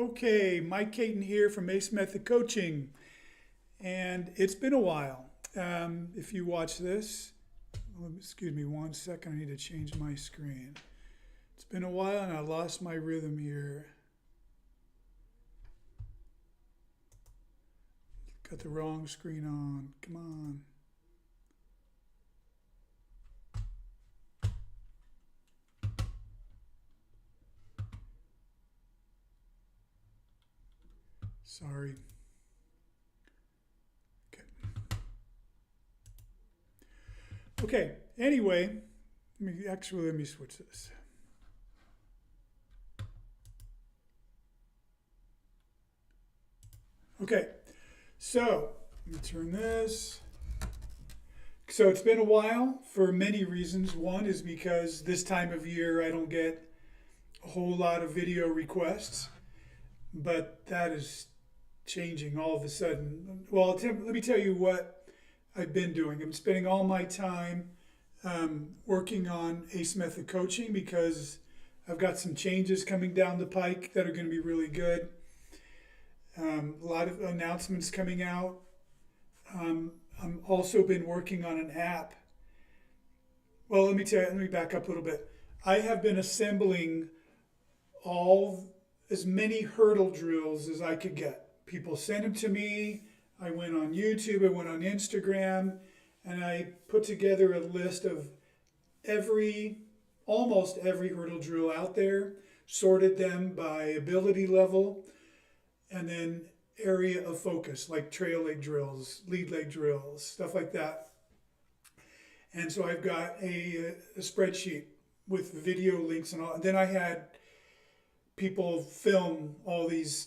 Okay, Mike Caton here from Ace Method Coaching, and it's been a while. If you watch this, excuse me 1 second, I need to change my screen. It's been a while and I lost my rhythm here. Got the wrong screen on. Come on. Sorry. Okay. Anyway, let me switch this. Okay. So let me turn this. So it's been a while for many reasons. One is because this time of year I don't get a whole lot of video requests, but that is changing all of a sudden. Well, let me tell you what I've been doing. I'm spending all my time working on Ace Method Coaching because I've got some changes coming down the pike that are going to be really good. A lot of announcements coming out. I'm also been working on an app. Well, let me back up a little bit. I have been assembling as many hurdle drills as I could get. People sent them to me. I went on YouTube, I went on Instagram, and I put together a list of almost every hurdle drill out there, sorted them by ability level, and then area of focus, like trail leg drills, lead leg drills, stuff like that. And so I've got a spreadsheet with video links and all. And then I had people film all these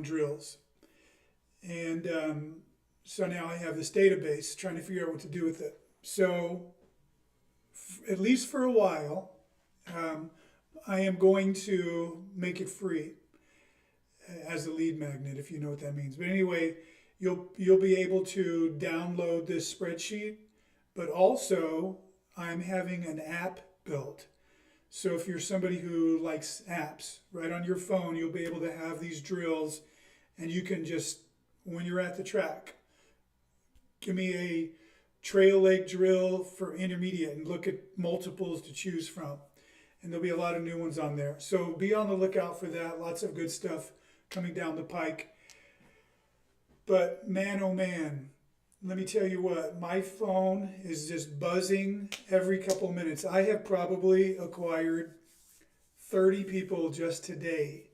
drills. And so now I have this database trying to figure out what to do with it. So at least for a while, I am going to make it free as a lead magnet, if you know what that means. But anyway, you'll be able to download this spreadsheet, but also I'm having an app built. So if you're somebody who likes apps, right on your phone, you'll be able to have these drills, and you can just, when you're at the track, give me a trail leg drill for intermediate and look at multiples to choose from. And there'll be a lot of new ones on there. So be on the lookout for that. Lots of good stuff coming down the pike. But man, oh man, let me tell you what, my phone is just buzzing every couple minutes. I have probably acquired 30 people just today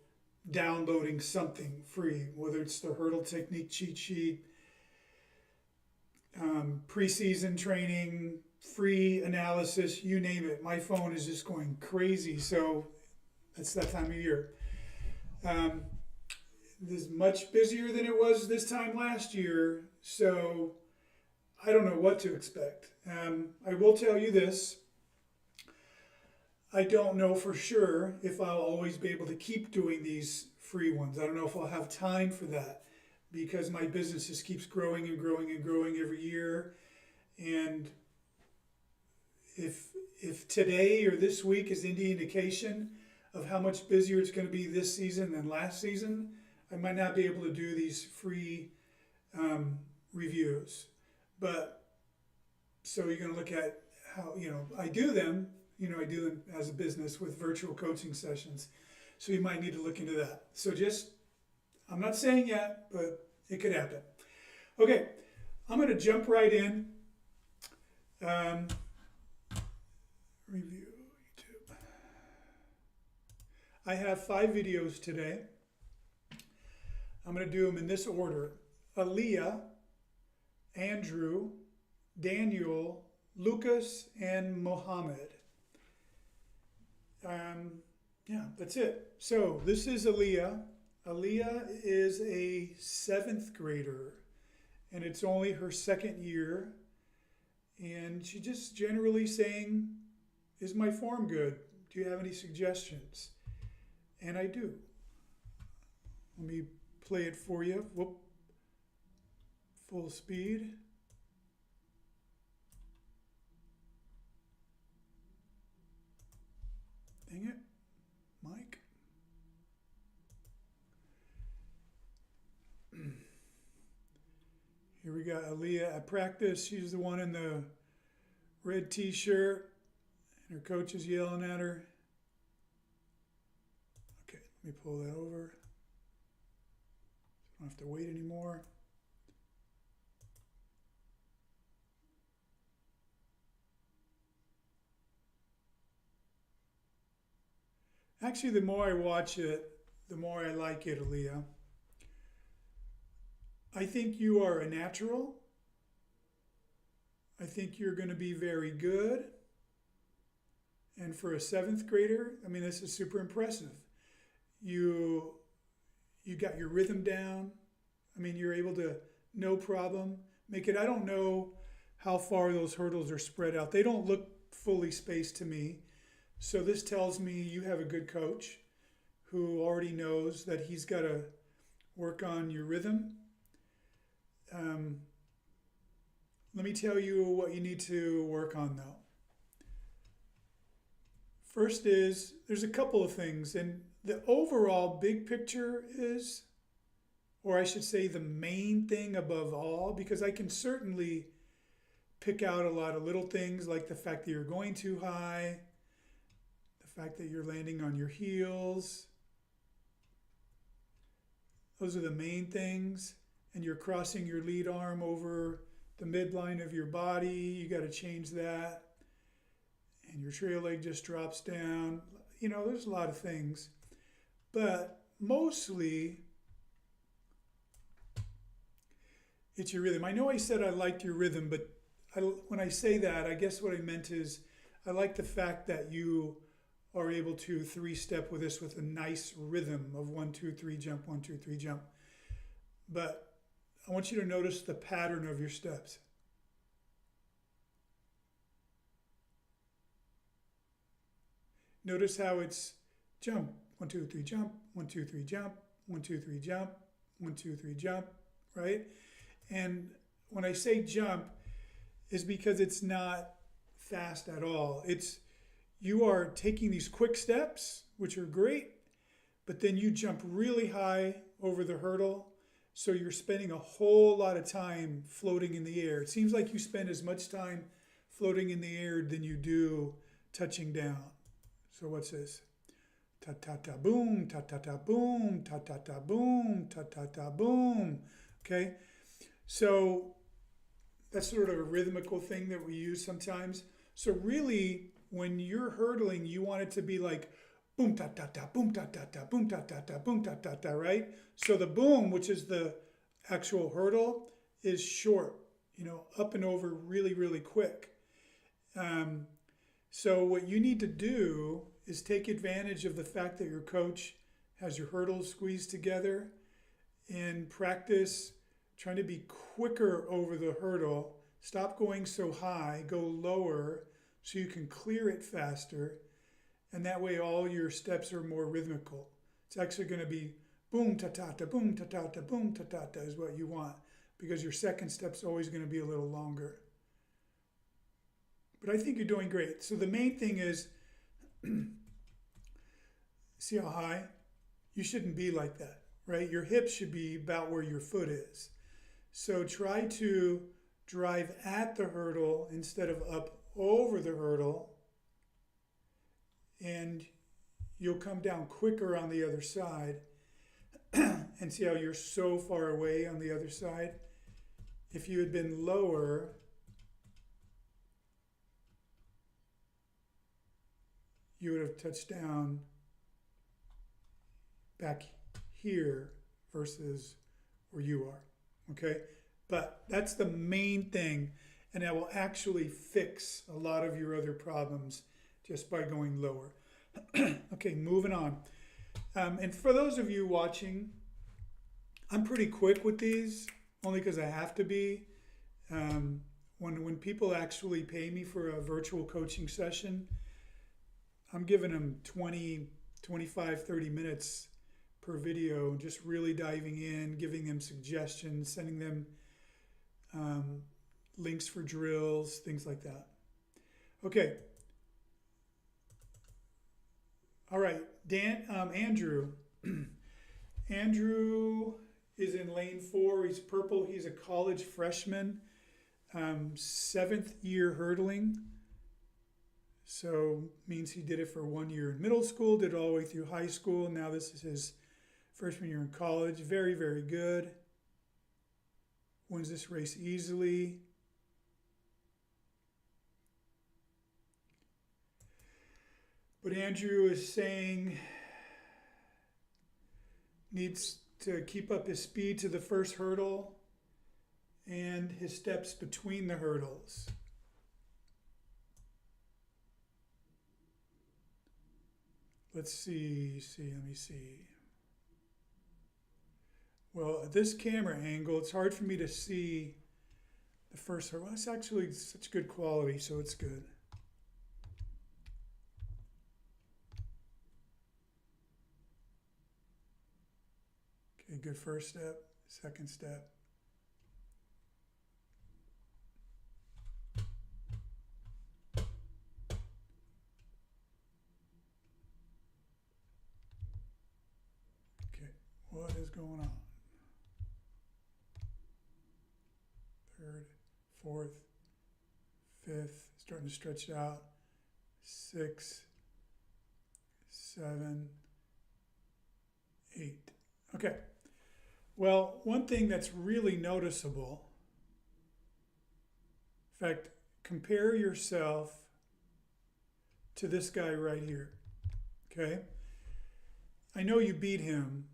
downloading something free, whether it's the hurdle technique cheat sheet, preseason training, free analysis, you name it. My phone is just going crazy. So it's that time of year. This is much busier than it was this time last year, so I don't know what to expect. I will tell you this. I don't know for sure if I'll always be able to keep doing these free ones. I don't know if I'll have time for that because my business just keeps growing and growing and growing every year. And if today or this week is any indication of how much busier it's going to be this season than last season, I might not be able to do these free reviews. But so you're going to look at how, I do them, I do them as a business with virtual coaching sessions. So you might need to look into that. So I'm not saying yet, but it could happen. Okay, I'm going to jump right in. Review YouTube. I have 5 videos today. I'm going to do them in this order. Aaliyah, Andrew, Daniel, Lucas, and Mohammed. That's it. So this is Aaliyah. Aaliyah is a 7th grader, and it's only her 2nd year. And she just generally saying, is my form good? Do you have any suggestions? And I do. Let me play it for you. Whoop. Full speed. Dang it. Mike. got Aaliyah at practice. She's the one in the red t-shirt, and her coach is yelling at her. Okay, let me pull that over. Don't have to wait anymore. Actually, the more I watch it, the more I like it, Aaliyah. I think you are a natural. I think you're going to be very good. And for a 7th grader, I mean, this is super impressive. You got your rhythm down. I mean, you're able to, no problem, make it. I don't know how far those hurdles are spread out. They don't look fully spaced to me. So this tells me you have a good coach who already knows that he's got to work on your rhythm. Let me tell you what you need to work on though. First is, there's a couple of things, and the overall big picture is, or I should say the main thing above all, because I can certainly pick out a lot of little things like the fact that you're going too high, the fact that you're landing on your heels. Those are the main things. And you're crossing your lead arm over the midline of your body. You got to change that. And your trail leg just drops down. You know, there's a lot of things. But mostly, it's your rhythm. I know I said I liked your rhythm, but when I say that, I guess what I meant is I like the fact that you are able to 3-step with this with a nice rhythm of 1, 2, 3, jump, 1, 2, 3, jump. But I want you to notice the pattern of your steps. Notice how it's jump, 1, 2, 3, jump, 1, 2, 3, jump, 1, 2, 3, jump, 1, 2, 3, jump, right? And when I say jump, is because it's not fast at all. It's you are taking these quick steps, which are great, but then you jump really high over the hurdle. So you're spending a whole lot of time floating in the air. It seems like you spend as much time floating in the air than you do touching down. So what's this? Ta-ta-ta boom, ta-ta-ta boom, ta-ta-ta boom, ta-ta-ta boom. Okay? So that's sort of a rhythmical thing that we use sometimes. So really, when you're hurdling, you want it to be like boom, ta ta ta, boom, ta ta ta, boom, ta ta ta, boom, ta ta ta, right? So the boom, which is the actual hurdle, is short, up and over really, really quick. So what you need to do is take advantage of the fact that your coach has your hurdles squeezed together and practice trying to be quicker over the hurdle. Stop going so high, go lower so you can clear it faster. And that way all your steps are more rhythmical. It's actually going to be boom, ta-ta-ta, boom, ta-ta-ta, boom, ta-ta-ta is what you want, because your second step's always going to be a little longer. But I think you're doing great. So the main thing is, see how high? You shouldn't be like that, right? Your hips should be about where your foot is. So try to drive at the hurdle instead of up over the hurdle, and you'll come down quicker on the other side. And see how you're so far away on the other side? If you had been lower, you would have touched down back here versus where you are, okay? But that's the main thing, and that will actually fix a lot of your other problems just by going lower. Okay, moving on. And for those of you watching, I'm pretty quick with these, only because I have to be. When people actually pay me for a virtual coaching session, I'm giving them 20, 25, 30 minutes per video, just really diving in, giving them suggestions, sending them links for drills, things like that. Okay. All right, Andrew. Andrew is in lane 4. He's purple. He's a college freshman, 7th year hurdling. So means he did it for 1 year in middle school, did it all the way through high school. Now this is his freshman year in college. Very, very good. Wins this race easily. But Andrew is saying needs to keep up his speed to the first hurdle and his steps between the hurdles. Let me see. Well, at this camera angle, it's hard for me to see the first hurdle. It's actually such good quality, so it's good. Okay, good first step, second step. Okay, what is going on? Third, fourth, fifth, starting to stretch out. 6, 7, 8. Okay. Well, one thing that's really noticeable, in fact, compare yourself to this guy right here, okay? I know you beat him,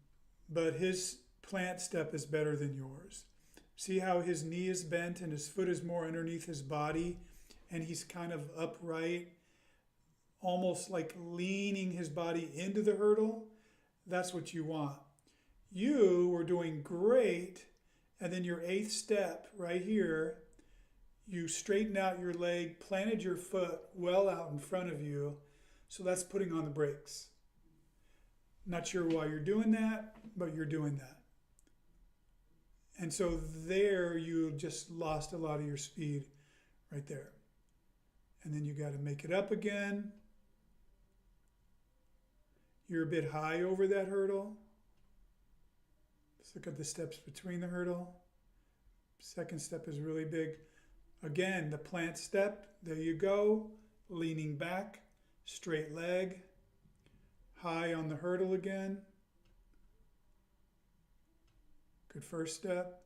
but his plant step is better than yours. See how his knee is bent and his foot is more underneath his body, and he's kind of upright, almost like leaning his body into the hurdle? That's what you want. You were doing great, and then your 8th step right here, you straightened out your leg, planted your foot well out in front of you, so that's putting on the brakes. Not sure why you're doing that, but you're doing that. And so there you just lost a lot of your speed right there. And then you got to make it up again. You're a bit high over that hurdle. Let's look at the steps between the hurdle. Second step is really big. Again, the plant step, there you go. Leaning back, straight leg. High on the hurdle again. Good first step.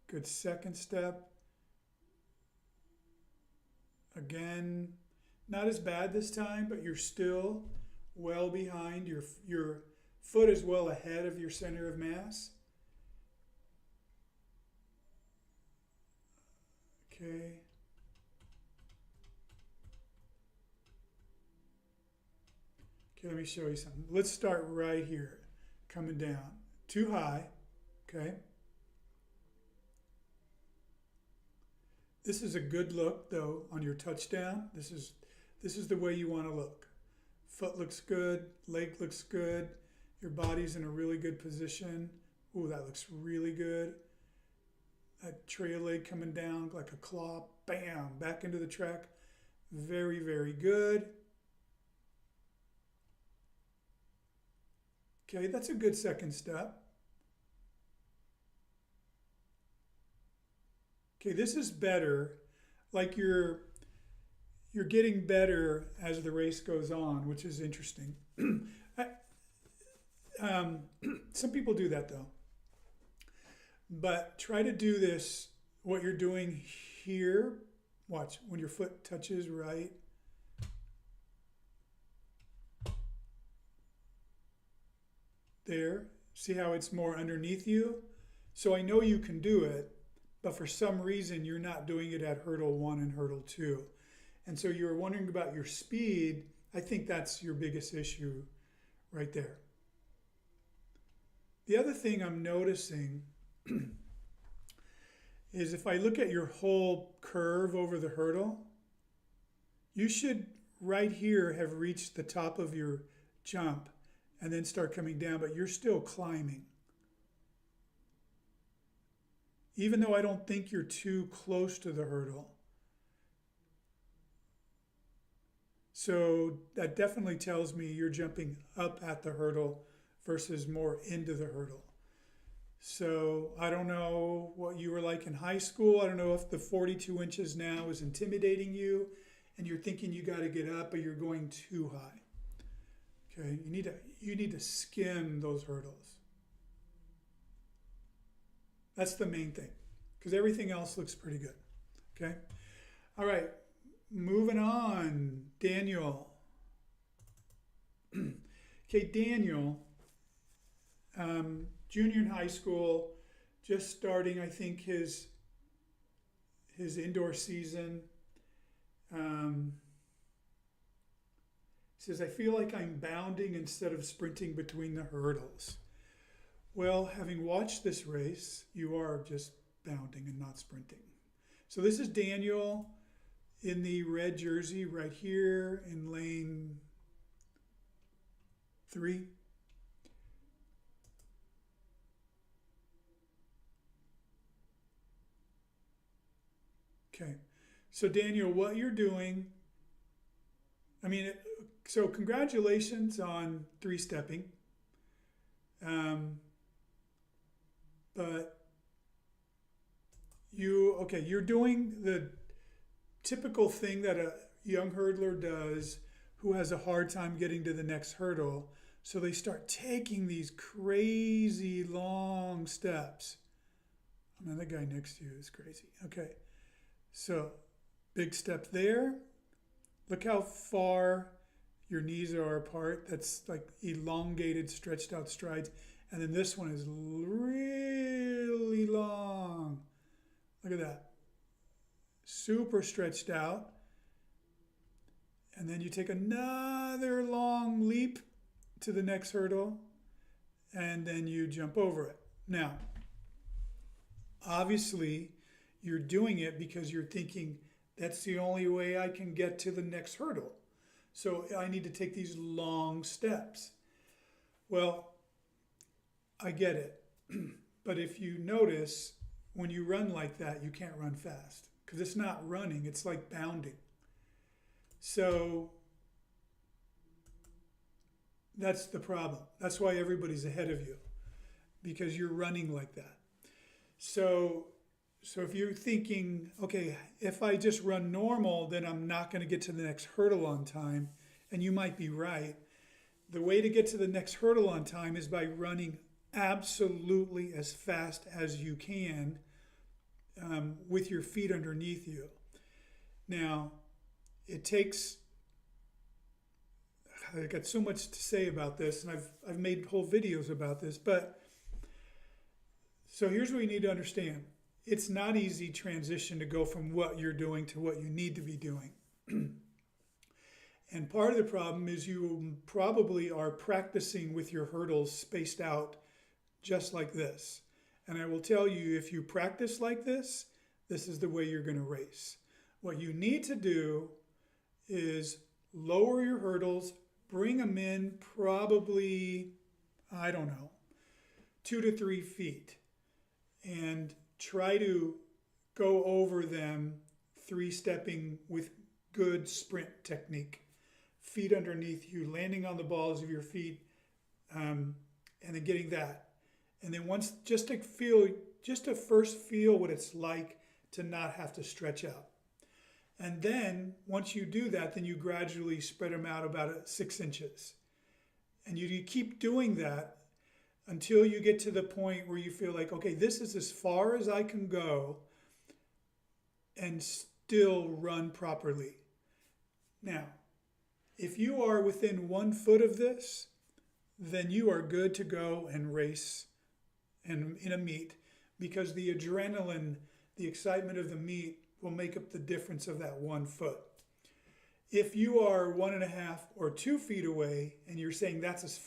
Good second step. Again, not as bad this time, but you're still well behind. Your foot is well ahead of your center of mass. Okay. Okay, let me show you something. Let's start right here, coming down. Too high, okay? This is a good look, though, on your touchdown. This is the way you want to look. Foot looks good, leg looks good, your body's in a really good position. Ooh, that looks really good. That trail leg coming down like a claw, bam, back into the track. Very, very good. Okay, that's a good second step. Okay, this is better. Like you're getting better as the race goes on, which is interesting. Some people do that though. But try to do this, what you're doing here. Watch, when your foot touches right. There, see how it's more underneath you? So I know you can do it, but for some reason you're not doing it at hurdle 1 and hurdle 2. And so you're wondering about your speed. I think that's your biggest issue right there. The other thing I'm noticing is if I look at your whole curve over the hurdle, you should right here have reached the top of your jump and then start coming down, but you're still climbing. Even though I don't think you're too close to the hurdle. So that definitely tells me you're jumping up at the hurdle versus more into the hurdle. So I don't know what you were like in high school. I don't know if the 42 inches now is intimidating you and you're thinking you got to get up, but you're going too high. Okay, you need to skim those hurdles. That's the main thing, because everything else looks pretty good. Okay, all right, moving on. Daniel. Okay, Daniel, junior in high school, just starting, I think, his indoor season. Says, I feel like I'm bounding instead of sprinting between the hurdles. Well, having watched this race, you are just bounding and not sprinting. So this is Daniel in the red jersey right here in lane 3. Okay, so Daniel, what you're doing, so congratulations on 3-stepping. But you're doing the typical thing that a young hurdler does who has a hard time getting to the next hurdle. So they start taking these crazy long steps. The guy next to you is crazy. Okay, so big step there. Look how far your knees are apart. That's like elongated, stretched out strides. And then this one is really long. Look at that. Super stretched out. And then you take another long leap to the next hurdle, and then you jump over it. Now, obviously, you're doing it because you're thinking, that's the only way I can get to the next hurdle. So I need to take these long steps. Well, I get it. But if you notice, when you run like that, you can't run fast because it's not running, it's like bounding. So that's the problem. That's why everybody's ahead of you, because you're running like that. So if you're thinking, okay, if I just run normal, then I'm not going to get to the next hurdle on time, and you might be right. The way to get to the next hurdle on time is by running absolutely as fast as you can with your feet underneath you. Now, it takes, I've got so much to say about this, and I've made whole videos about this, but so here's what you need to understand. It's not easy transition to go from what you're doing to what you need to be doing. And part of the problem is you probably are practicing with your hurdles spaced out just like this. And I will tell you, if you practice like this, this is the way you're going to race. What you need to do is lower your hurdles, bring them in probably, 2 to 3 feet, and try to go over them 3-stepping with good sprint technique. Feet underneath you, landing on the balls of your feet, and then getting that. And then just to first feel what it's like to not have to stretch out. And then once you do that, then you gradually spread them out about 6 inches. And you keep doing that until you get to the point where you feel like, okay, this is as far as I can go and still run properly. Now, if you are within 1 foot of this, then you are good to go and race and in a meet, because the adrenaline, the excitement of the meet will make up the difference of that 1 foot. If you are 1.5 or 2 feet away and you're saying that's as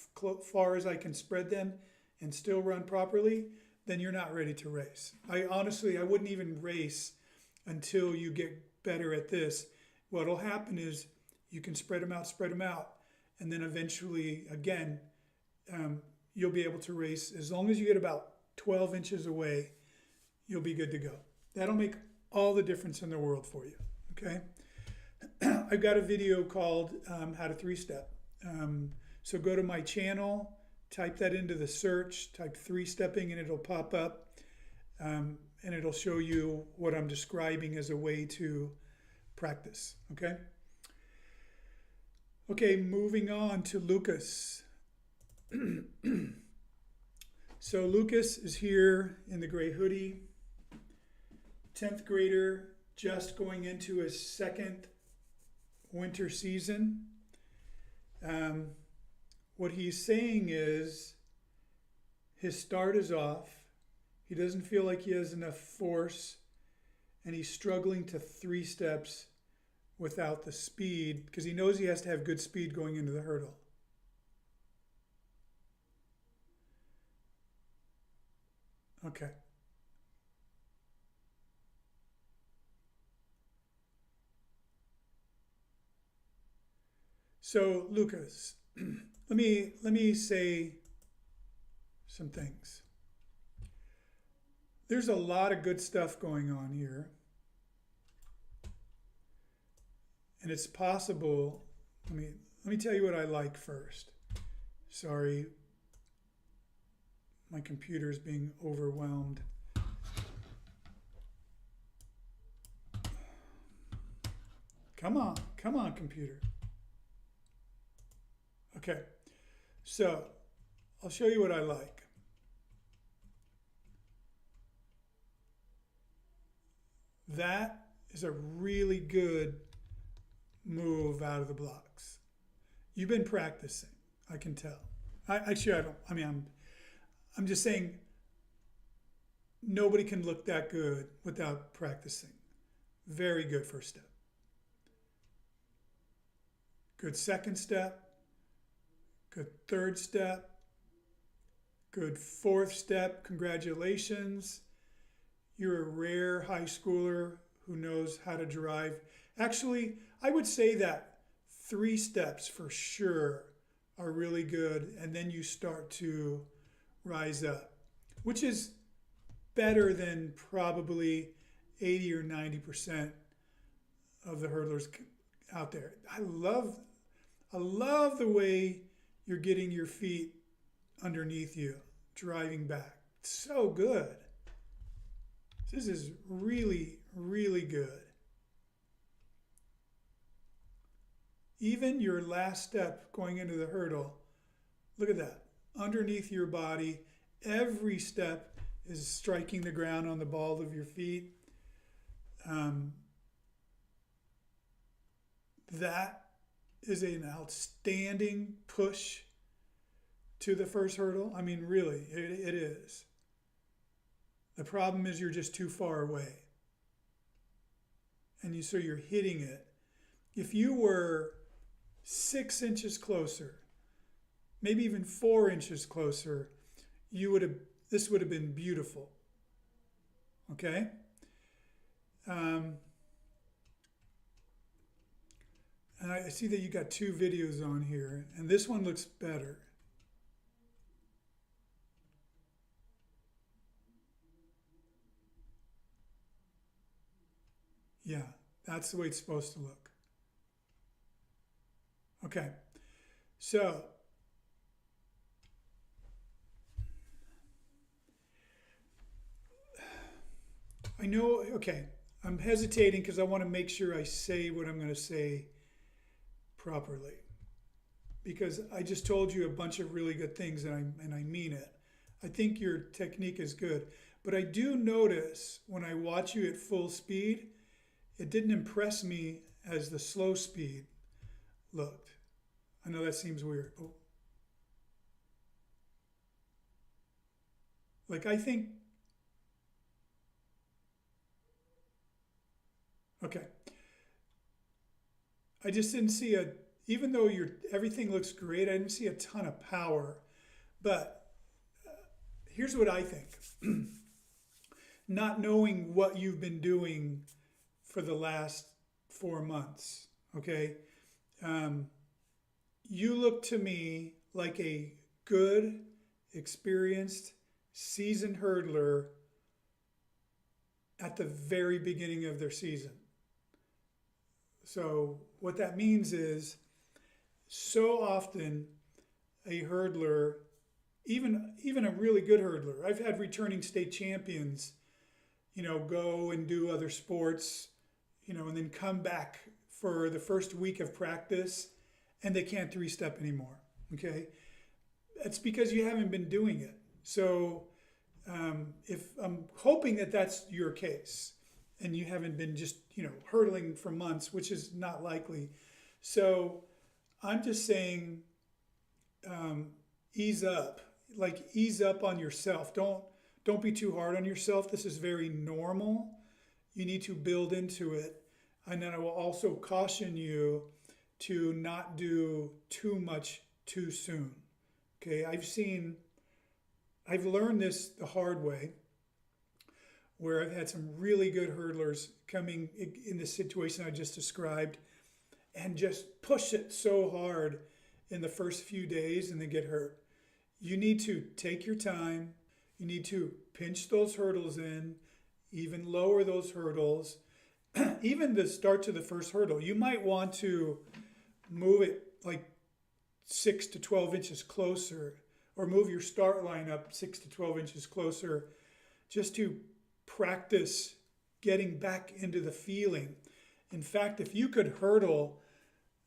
far as I can spread them and still run properly, then you're not ready to race. I wouldn't even race until you get better at this. What'll happen is you can spread them out, and then eventually, again, you'll be able to race. As long as you get about 12 inches away, you'll be good to go. That'll make all the difference in the world for you, okay? I've got a video called How to 3-Step. So go to my channel, type that into the search, type three-stepping, and it'll pop up. And it'll show you what I'm describing as a way to practice, okay? Okay, moving on to Lucas. So Lucas is here in the gray hoodie, 10th grader, just going into his second winter season. What he's saying is his start is off. He doesn't feel like he has enough force, and he's struggling to 3 steps without the speed because he knows he has to have good speed going into the hurdle. Okay. So Lucas, let me say some things. There's a lot of good stuff going on here. And it's possible, let me tell you what I like first. Sorry, my computer is being overwhelmed. Come on, computer. Okay, so I'll show you what I like. That is a really good move out of the blocks. You've been practicing, I can tell. I'm just saying nobody can look that good without practicing. Very good first step. Good second step. Good third step. Good fourth step. Congratulations. You're a rare high schooler who knows how to drive. Actually, I would say that 3 steps for sure are really good, and then you start to rise up, which is better than probably 80 or 90% of the hurdlers out there. I love the way you're getting your feet underneath you, driving back. It's so good. This is really, really good. Even your last step going into the hurdle, look at that. Underneath your body, every step is striking the ground on the ball of your feet. That is an outstanding push to the first hurdle. I mean, really, it is. The problem is you're just too far away. And so you're hitting it. If you were 6 inches closer, maybe even 4 inches closer, this would have been beautiful. Okay? And I see that you got 2 videos on here, and this one looks better. Yeah, that's the way it's supposed to look. Okay, so I know, okay, I'm hesitating because I want to make sure I say what I'm going to say properly. Because I just told you a bunch of really good things and I mean it. I think your technique is good. But I do notice when I watch you at full speed, it didn't impress me as the slow speed looked. I know that seems weird. Oh. Like I think, okay. I just didn't see even though everything looks great, I didn't see a ton of power. But here's what I think. Not knowing what you've been doing for the last 4 months, okay? You look to me like a good, experienced, seasoned hurdler at the very beginning of their season. So what that means is so often a hurdler even a really good hurdler. I've had returning state champions, go and do other sports, and then come back for the first week of practice and they can't three-step anymore. Okay. That's because you haven't been doing it. So if I'm hoping that that's your case and you haven't been just, hurdling for months, which is not likely. So I'm just saying, ease up, ease up on yourself. Don't be too hard on yourself. This is very normal. You need to build into it. And then I will also caution you to not do too much too soon. Okay, I've learned this the hard way, where I've had some really good hurdlers coming in the situation I just described and just push it so hard in the first few days and then get hurt. You need to take your time. You need to pinch those hurdles in, even lower those hurdles. Even the start to the first hurdle, you might want to move it like 6 to 12 inches closer, or move your start line up 6 to 12 inches closer, just to practice getting back into the feeling. In fact, if you could hurdle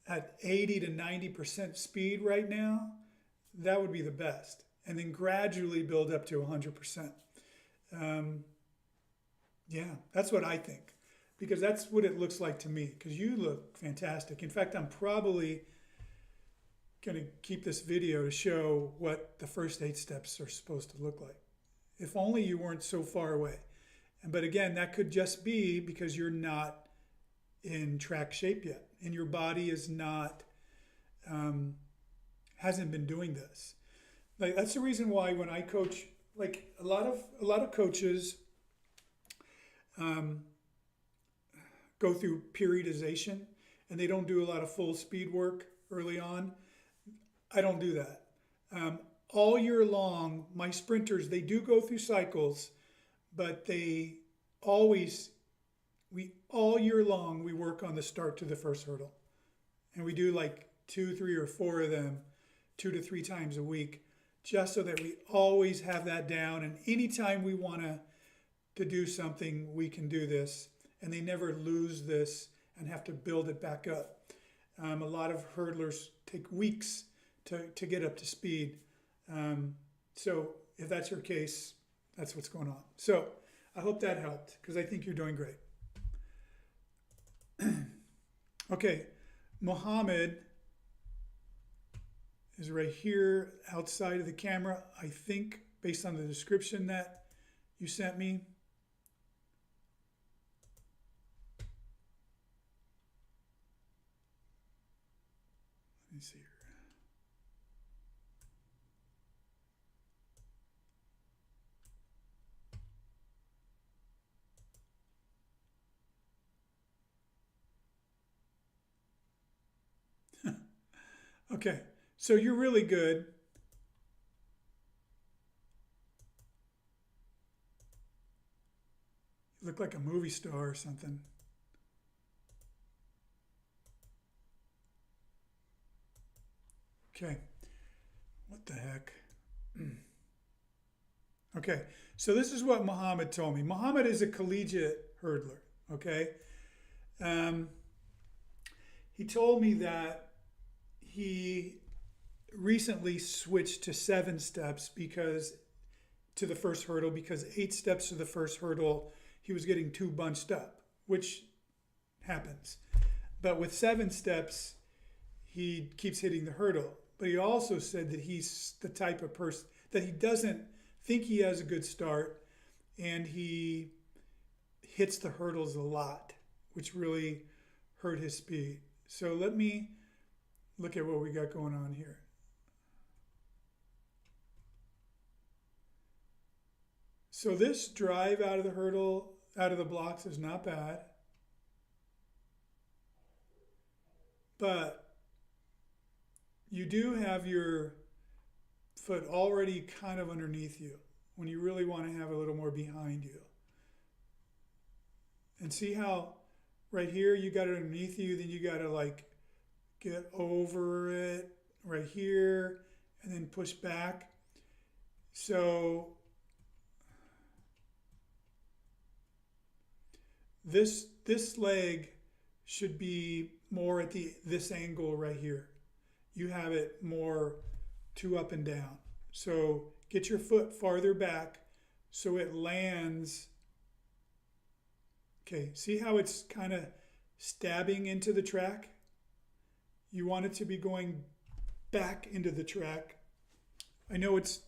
at 80 to 90% speed right now, that would be the best. And then gradually build up to 100%. Yeah, that's what I think. Because that's what it looks like to me. Because you look fantastic. In fact, I'm probably going to keep this video to show what the first 8 steps are supposed to look like. If only you weren't so far away. But again, that could just be because you're not in track shape yet. And your body is not, hasn't been doing this. That's the reason why when I coach, a lot of coaches go through periodization and they don't do a lot of full speed work early on. I don't do that. All year long, my sprinters, they do go through cycles, but all year long, we work on the start to the first hurdle. And we do 2, 3, or 4 of them 2 to 3 times a week, just so that we always have that down. And anytime we want to do something, we can do this. And they never lose this and have to build it back up. A lot of hurdlers take weeks to get up to speed. So if that's your case, that's what's going on. So I hope that helped, because I think you're doing great. Okay, Mohammed is right here outside of the camera, I think, based on the description that you sent me. Let me see here. Okay, so you're really good. You look like a movie star or something. Okay, what the heck? Okay, so this is what Muhammad told me. Muhammad is a collegiate hurdler, okay? He told me that he recently switched to 7 steps to the first hurdle, because 8 steps to the first hurdle, he was getting too bunched up, which happens. But with 7 steps, he keeps hitting the hurdle. But he also said that he's the type of person that he doesn't think he has a good start, and he hits the hurdles a lot, which really hurt his speed. So let me look at what we got going on here. So this drive out of the hurdle, out of the blocks, is not bad. But you do have your foot already kind of underneath you when you really want to have a little more behind you. And see how right here you got it underneath you, then you got to get over it right here and then push back. So this leg should be more at this angle right here. You have it more to up and down. So get your foot farther back so it lands. Okay, see how it's kind of stabbing into the track? You want it to be going back into the track. I know it's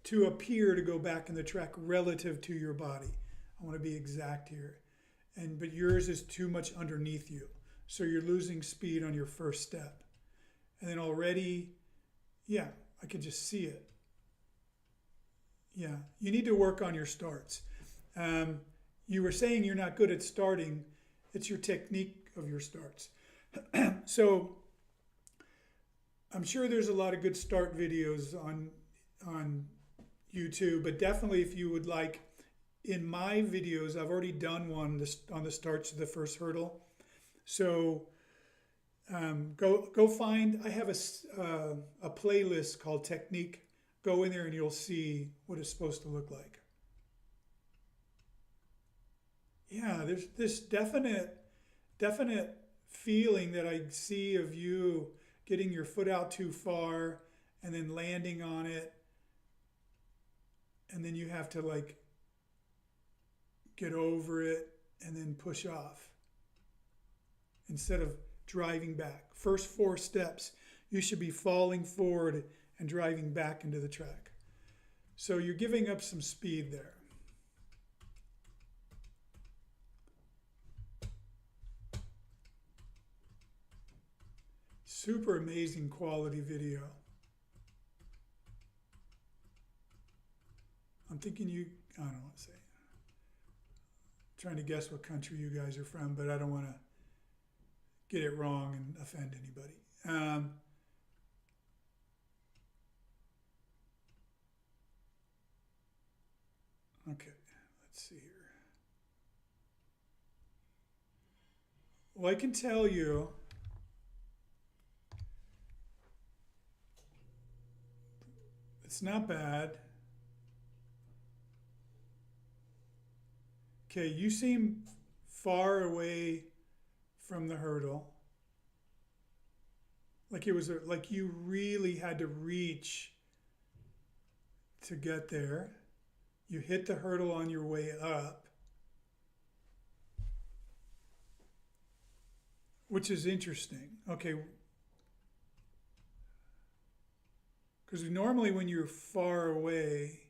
to appear to go back in the track relative to your body. I want to be exact here. But yours is too much underneath you. So you're losing speed on your first step. And then already, yeah, I could just see it. Yeah, you need to work on your starts. You were saying you're not good at starting. It's your technique of your starts. So I'm sure there's a lot of good start videos on YouTube, but definitely if you would like, in my videos, I've already done one on the starts of the first hurdle. So go find, I have a playlist called Technique. Go in there and you'll see what it's supposed to look like. Yeah, there's this definite feeling that I see of you getting your foot out too far and then landing on it. And then you have to like get over it and then push off instead of driving back. First 4 steps, you should be falling forward and driving back into the track. So you're giving up some speed there. Super amazing quality video. I'm thinking I don't want to say. Trying to guess what country you guys are from, but I don't want to get it wrong and offend anybody. Okay, let's see here. Well, I can tell you it's not bad. Okay, you seem far away from the hurdle. Like it was like you really had to reach to get there. You hit the hurdle on your way up, which is interesting. Okay, because normally when you're far away,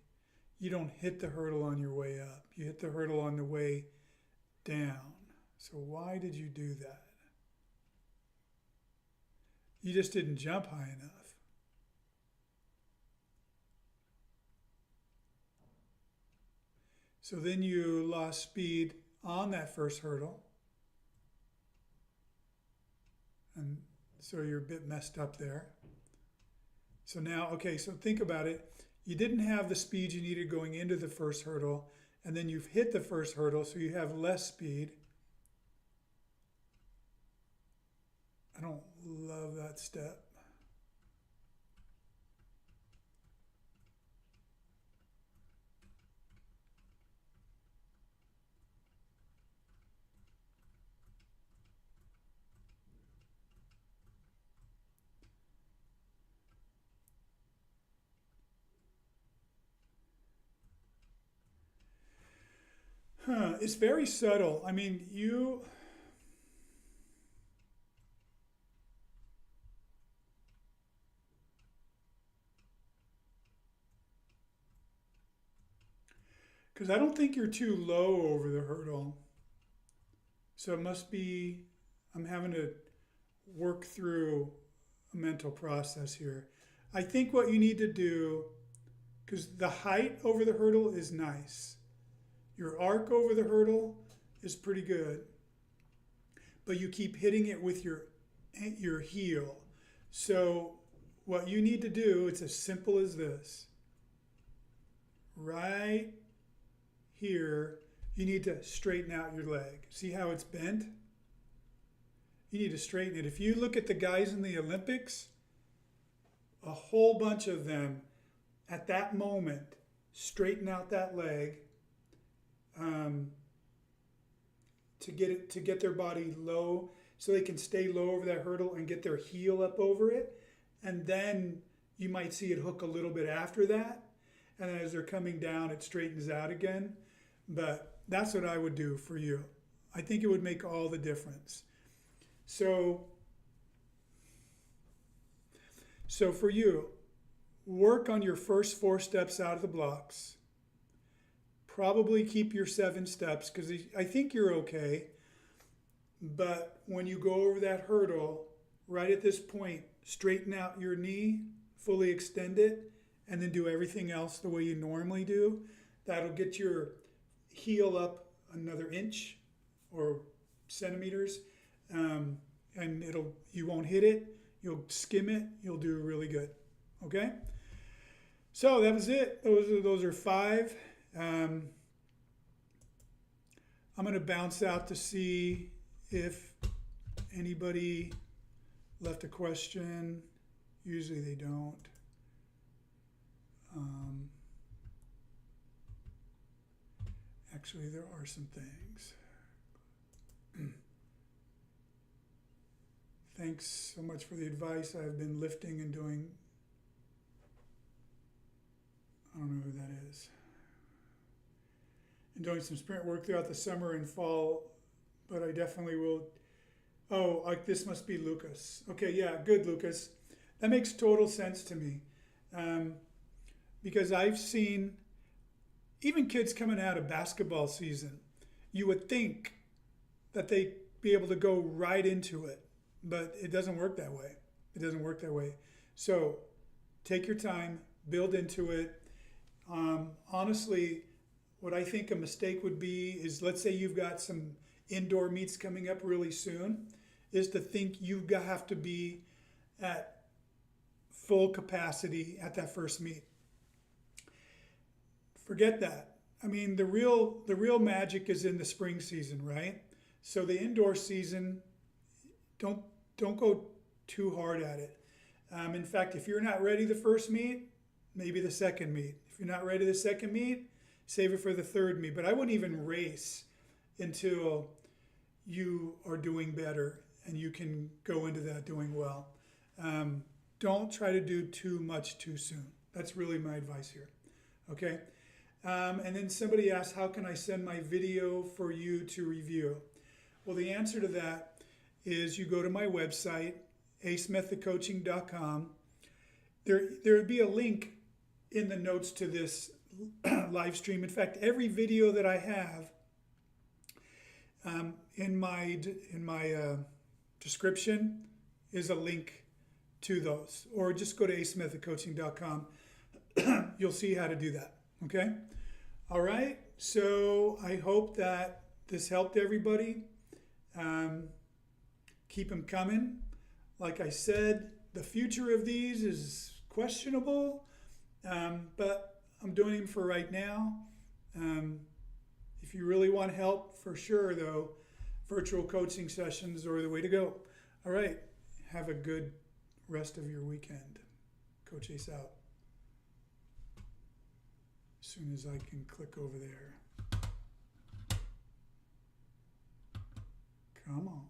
you don't hit the hurdle on your way up. You hit the hurdle on the way down. So why did you do that? You just didn't jump high enough. So then you lost speed on that first hurdle. And so you're a bit messed up there. So now, okay, so think about it. You didn't have the speed you needed going into the first hurdle, and then you've hit the first hurdle, so you have less speed. I don't love that step. It's very subtle. I mean, because I don't think you're too low over the hurdle. So it must be, I'm having to work through a mental process here. I think what you need to do, because the height over the hurdle is nice. Your arc over the hurdle is pretty good, but you keep hitting it with your heel. So what you need to do, it's as simple as this. Right here, you need to straighten out your leg. See how it's bent? You need to straighten it. If you look at the guys in the Olympics, a whole bunch of them at that moment, straighten out that leg to get their body low so they can stay low over that hurdle and get their heel up over it. And then you might see it hook a little bit after that. And then as they're coming down, it straightens out again. But that's what I would do for you. I think it would make all the difference. So for you, work on your first 4 steps out of the blocks. Probably keep your 7 steps because I think you're okay. But when you go over that hurdle, right at this point, straighten out your knee, fully extend it, and then do everything else the way you normally do. That'll get your heel up another inch or centimeters, and you won't hit it. You'll skim it. You'll do really good. Okay. So that was it. Those are 5. I'm going to bounce out to see if anybody left a question. Usually they don't. Actually, there are some things. Thanks so much for the advice. I've been lifting and doing, I don't know who that is, and doing some sprint work throughout the summer and fall, but I definitely will. Oh, like this must be Lucas. Okay, yeah, good, Lucas. That makes total sense to me, because I've seen even kids coming out of basketball season. You would think that they'd be able to go right into it, but it doesn't work that way. It doesn't work that way. So take your time, build into it. Honestly, what I think a mistake would be is, let's say you've got some indoor meets coming up really soon, is to think you have to be at full capacity at that first meet. Forget that. I mean, the real magic is in the spring season, right? So the indoor season, don't go too hard at it. In fact, if you're not ready the first meet, maybe the second meet. If you're not ready the second meet, save it for the third meet. But I wouldn't even race until you are doing better and you can go into that doing well. Don't try to do too much too soon. That's really my advice here. Okay? And then somebody asked, how can I send my video for you to review? Well, the answer to that is you go to my website, acemethodcoaching.com. There would be a link in the notes to this live stream. In fact, every video that I have in my description is a link to those. Or just go to acemethodcoaching.com. You'll see how to do that. Okay? All right. So I hope that this helped everybody. Keep them coming. Like I said, the future of these is questionable, but I'm doing them for right now. If you really want help, for sure, though, virtual coaching sessions are the way to go. All right. Have a good rest of your weekend. Coach Ace out. As soon as I can click over there. Come on.